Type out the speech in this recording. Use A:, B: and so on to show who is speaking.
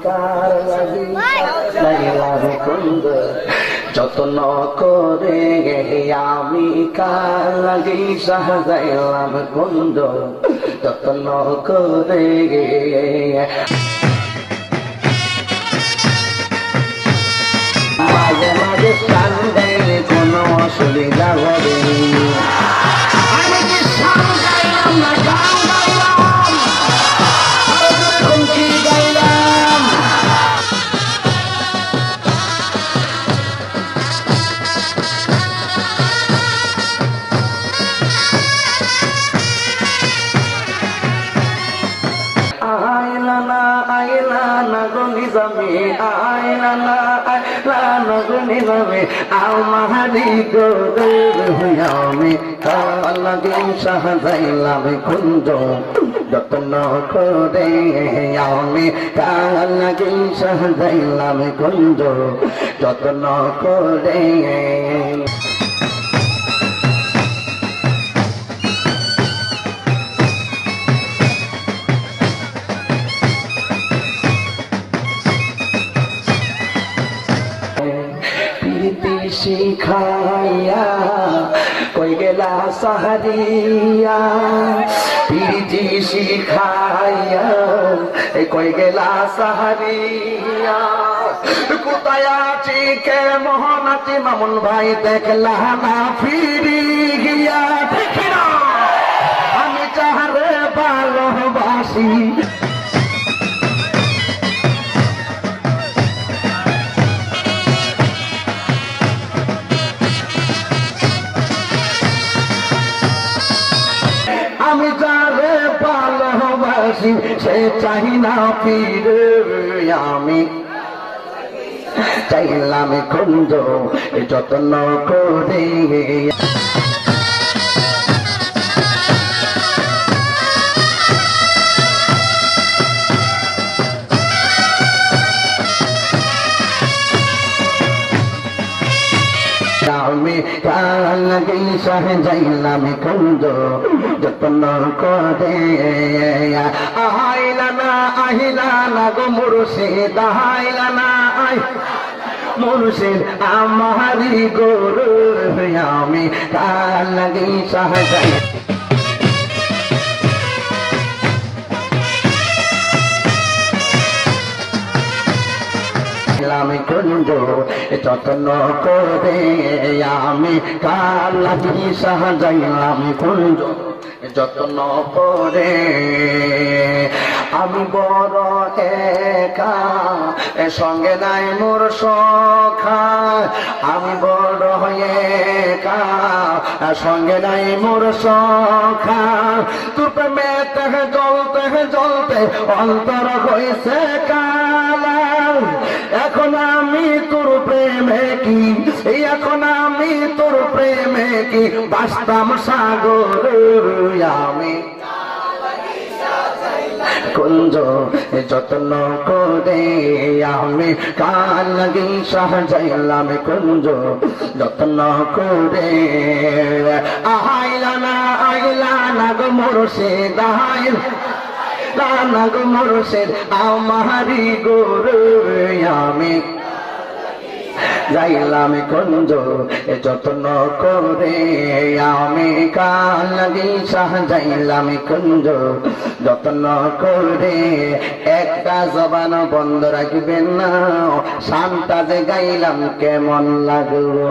A: কার লাগি সাজাইলাম কুঞ্জ যত্ন করে আমি কার লাগি সাজাইলাম কুঞ্জ যত্ন করে মাঝে মাঝে গান গাইলে কোনো অসুবিধা হবে আমি কি গান গাইলাম না গান গাইলাম কি গাইলাম আইলা না গনি যাবে আইলা না নগনি যাবে আমারি গোরে আমি কার লাগি সাজাইলাম কুঞ্জ যত্ন করে আমি কার লাগি সাজাইলাম কুঞ্জ যত্ন করে শিখাইয়া কই গেলা সাহারিয়া পিরিতি শিখাইয়া কই গেলা সাহারিয়া কোথায় আছি কেমন আছি মামুন ভাই দেখলা না ফিরি গিয়া আমি যাহারে ভালোবাসি আমি যারে ভালোবাসি সে চাই না ফিরে আমি চাইলাম কুঞ্জ যত্ন করে আমি কার লাগি সাজাইলাম কুঞ্জ যত্ন করে আহিলা না গো মুর্শিদ আহিলা না মুর্শিদ আমারি গোরে আমি কার লাগি সাজাই আমি কুঞ্জ যত্ন করে আমি কার লাগি সাজাইলাম কুঞ্জ যত্ন করে আমি বড় একা সঙ্গে নাই মোর সখা আমি বড় একা সঙ্গে নাই মোর সখা তোর প্রেমে জ্বলতে জ্বলতে অন্তর হয়েছে কালা এখন আমি তোর প্রেমে কি এখন আমি তোর প্রেমে কি বাসতাম সাগর আমি কুঞ্জ যত্ন করে আমি কার লাগি সাজাইলাম কুঞ্জ যত্ন করে আইলা না গো মুর্শিদ আইলা না গো মুর্শিদ আমারি গোরে আমি যাইলাম কুঞ্জ যত্ন করে আমি কার লাগি সাজাইলাম কুঞ্জ যত্ন করে একটা জবান বন্ধ রাখবেন না শান্তা যে গাইলাম কেমন লাগলো।